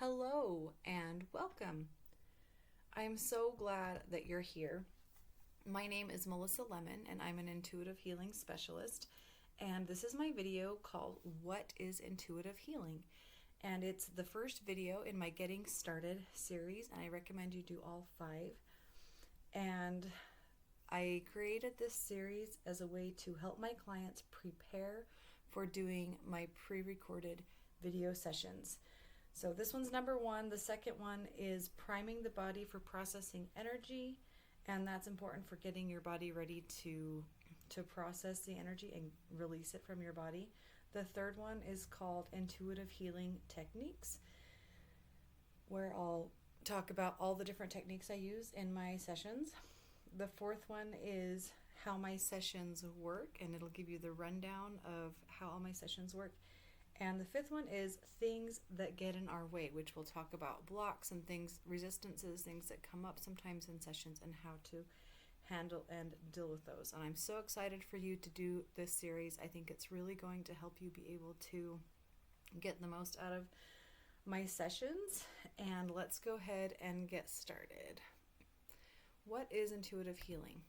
Hello and welcome. I'm so glad that you're here. My name is Melissa Lemon and I'm an intuitive healing specialist. And this is my video called What is Intuitive Healing? And it's the first video in my Getting Started series, and I recommend you do all 5. And I created this series as a way to help my clients prepare for doing my pre-recorded video sessions. So this one's number 1. The second one is priming the body for processing energy, and that's important for getting your body ready to process the energy and release it from your body. The third one is called Intuitive Healing Techniques, where I'll talk about all the different techniques I use in my sessions. The fourth one is how my sessions work, and it'll give you the rundown of how all my sessions work. And the fifth one is things that get in our way, which we'll talk about blocks and things, resistances, things that come up sometimes in sessions, and how to handle and deal with those. And I'm so excited for you to do this series. I think it's really going to help you be able to get the most out of my sessions. And let's go ahead and get started. What is intuitive healing?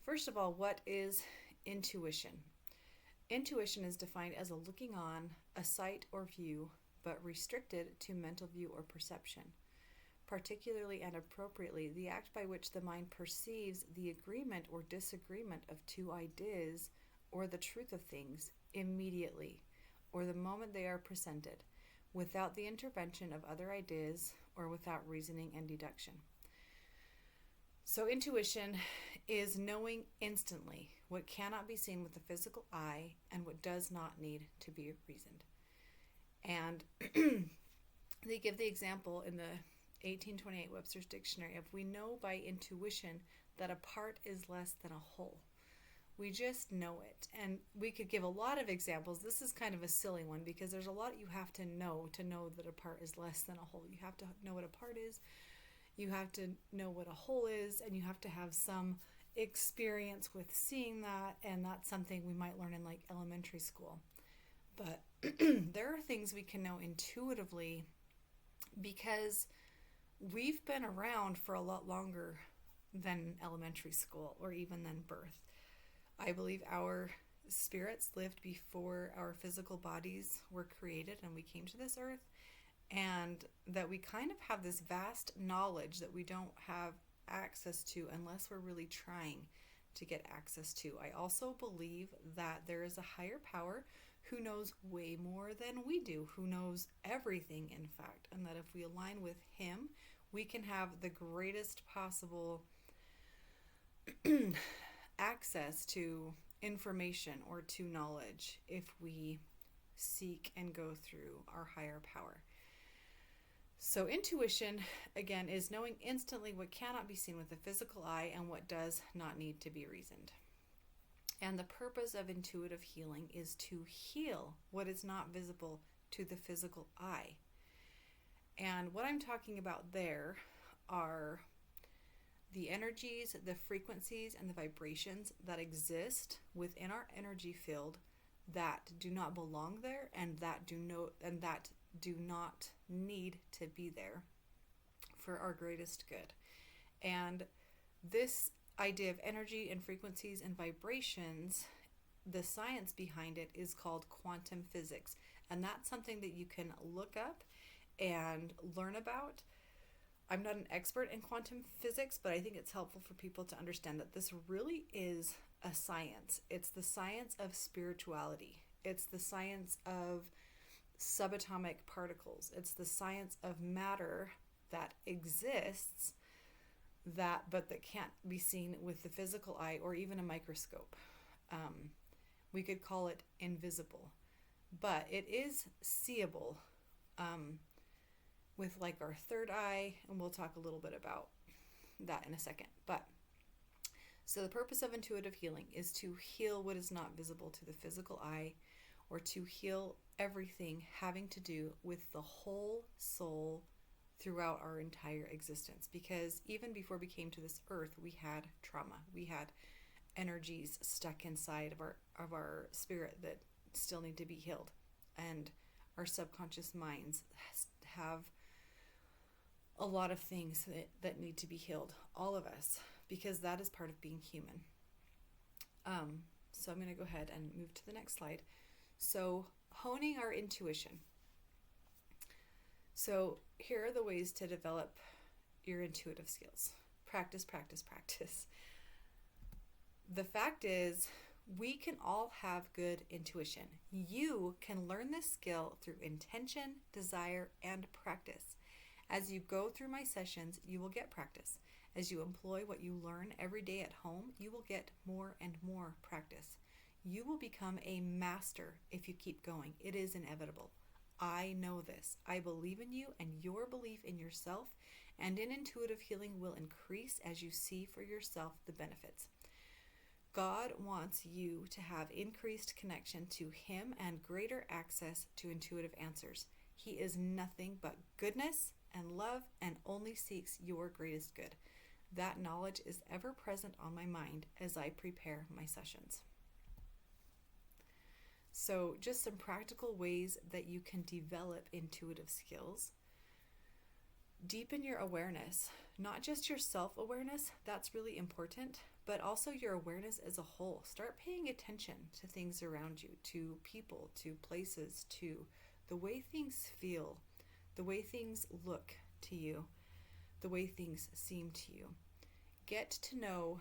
First of all, what is intuition? Intuition is defined as a looking on, a sight or view, but restricted to mental view or perception. Particularly and appropriately, the act by which the mind perceives the agreement or disagreement of two ideas or the truth of things immediately, or the moment they are presented, without the intervention of other ideas or without reasoning and deduction. So intuition is knowing instantly what cannot be seen with the physical eye and what does not need to be reasoned. And they give the example in the 1828 Webster's Dictionary of we know by intuition that a part is less than a whole. We just know it. And we could give a lot of examples. This is kind of a silly one because there's a lot you have to know that a part is less than a whole. You have to know what a part is. You have to know what a whole is, and you have to have some experience with seeing that, and that's something we might learn in like elementary school. But there are things we can know intuitively because we've been around for a lot longer than elementary school or even than birth. I believe our spirits lived before our physical bodies were created and we came to this earth, and that we kind of have this vast knowledge that we don't have access to unless we're really trying to get access to. I also believe that there is a higher power who knows way more than we do, who knows everything, in fact, and that if we align with him, we can have the greatest possible access to information or to knowledge if we seek and go through our higher power. So intuition, again, is knowing instantly what cannot be seen with the physical eye and what does not need to be reasoned. And the purpose of intuitive healing is to heal what is not visible to the physical eye. And what I'm talking about there are the energies, the frequencies, and the vibrations that exist within our energy field that do not belong there and that do not need to be there for our greatest good. And this idea of energy and frequencies and vibrations, the science behind it is called quantum physics. And that's something that you can look up and learn about. I'm not an expert in quantum physics, but I think it's helpful for people to understand that this really is a science. It's the science of spirituality. It's the science of subatomic particles. It's the science of matter that exists but that can't be seen with the physical eye or even a microscope. We could call it invisible, but it is seeable with like our third eye, and we'll talk a little bit about that in a second. But so the purpose of intuitive healing is to heal what is not visible to the physical eye, or to heal everything having to do with the whole soul throughout our entire existence. Because even before we came to this earth, we had trauma. We had energies stuck inside of our spirit that still need to be healed. And our subconscious minds have a lot of things that need to be healed, all of us, because that is part of being human. So I'm going to go ahead and move to the next slide. So honing our intuition. So here are the ways to develop your intuitive skills. Practice, practice, practice. The fact is, we can all have good intuition. You can learn this skill through intention, desire, and practice. As you go through my sessions, you will get practice. As you employ what you learn every day at home, you will get more and more practice. You will become a master if you keep going. It is inevitable. I know this. I believe in you, and your belief in yourself and in intuitive healing will increase as you see for yourself the benefits. God wants you to have increased connection to Him and greater access to intuitive answers. He is nothing but goodness and love and only seeks your greatest good. That knowledge is ever present on my mind as I prepare my sessions. So just some practical ways that you can develop intuitive skills. Deepen your awareness, not just your self-awareness, that's really important, but also your awareness as a whole. Start paying attention to things around you, to people, to places, to the way things feel, the way things look to you, the way things seem to you. Get to know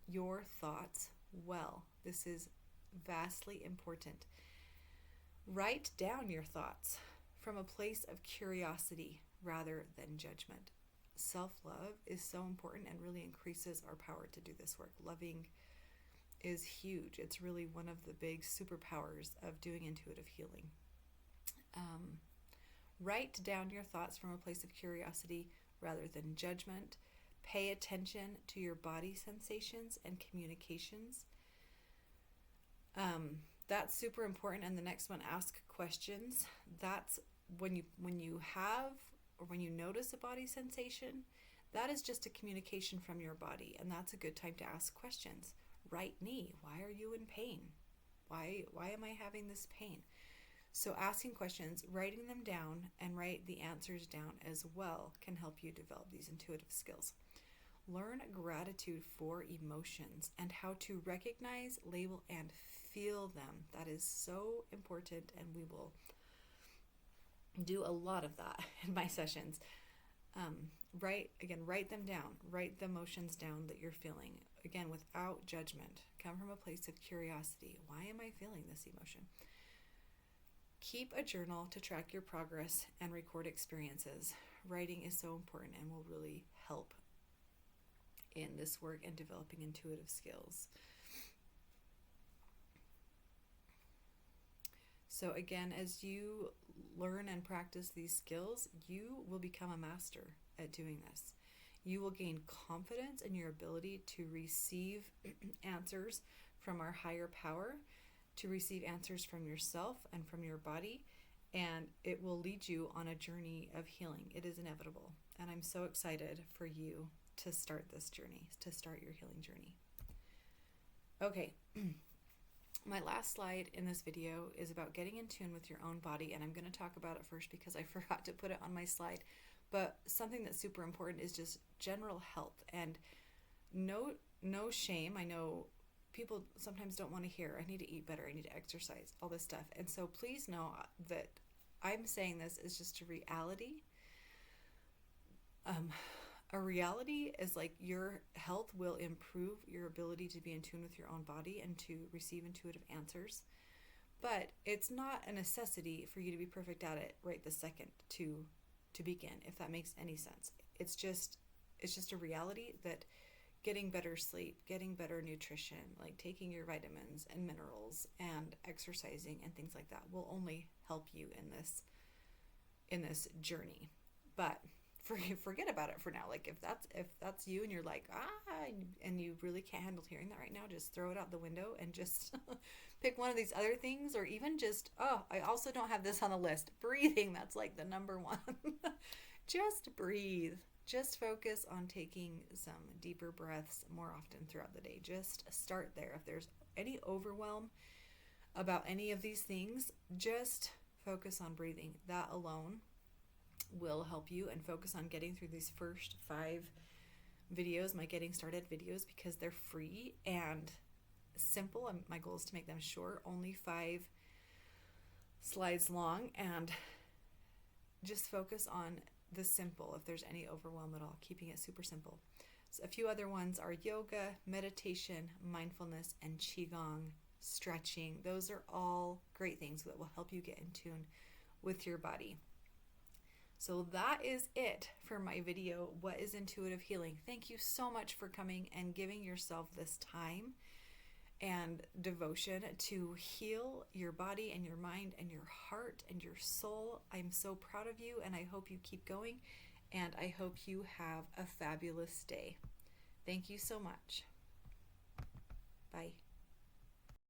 your thoughts well. This is vastly important. Write down your thoughts from a place of curiosity rather than judgment. Self-love is so important and really increases our power to do this work. Loving is huge. It's really one of the big superpowers of doing intuitive healing. Write down your thoughts from a place of curiosity rather than judgment. Pay attention to your body sensations and communications. That's super important. And the next one, ask questions. That's when you have or when you notice a body sensation, that is just a communication from your body, and that's a good time to ask questions. Right knee, why are you in pain? Why am I having this pain? So asking questions, writing them down, and write the answers down as well can help you develop these intuitive skills. Learn gratitude for emotions and how to recognize, label, and feel them. That is so important, and we will do a lot of that in my sessions. Write them down. Write the emotions down that you're feeling. Again, without judgment. Come from a place of curiosity. Why am I feeling this emotion? Keep a journal to track your progress and record experiences. Writing is so important and will really help in this work and developing intuitive skills. So again, as you learn and practice these skills, you will become a master at doing this. You will gain confidence in your ability to receive answers from our higher power, to receive answers from yourself and from your body, and it will lead you on a journey of healing. It is inevitable, and I'm so excited for you to start this journey, to start your healing journey. Okay. My last slide in this video is about getting in tune with your own body, and I'm going to talk about it first because I forgot to put it on my slide. But something that's super important is just general health, and no shame. I know people sometimes don't want to hear, I need to eat better, I need to exercise, all this stuff. And so please know that I'm saying this is just a reality. A reality is like your health will improve your ability to be in tune with your own body and to receive intuitive answers. But it's not a necessity for you to be perfect at it right this second to begin, if that makes any sense. It's just a reality that getting better sleep, getting better nutrition, like taking your vitamins and minerals and exercising and things like that will only help you in this journey. But forget about it for now. Like if that's you and you're like, and you really can't handle hearing that right now, just throw it out the window and just pick one of these other things, or even just, I also don't have this on the list. Breathing, that's like the number one. Just breathe. Just focus on taking some deeper breaths more often throughout the day. Just start there. If there's any overwhelm about any of these things, just focus on breathing. That alone will help you and focus on getting through these first 5 videos, my getting started videos, because they're free and simple. My goal is to make them short, only 5 slides long, and just focus on the simple if there's any overwhelm at all, keeping it super simple. So a few other ones are yoga, meditation, mindfulness, and qigong, stretching. Those are all great things that will help you get in tune with your body. So that is it for my video, What is Intuitive Healing? Thank you so much for coming and giving yourself this time and devotion to heal your body and your mind and your heart and your soul. I'm so proud of you, and I hope you keep going, and I hope you have a fabulous day. Thank you so much. Bye.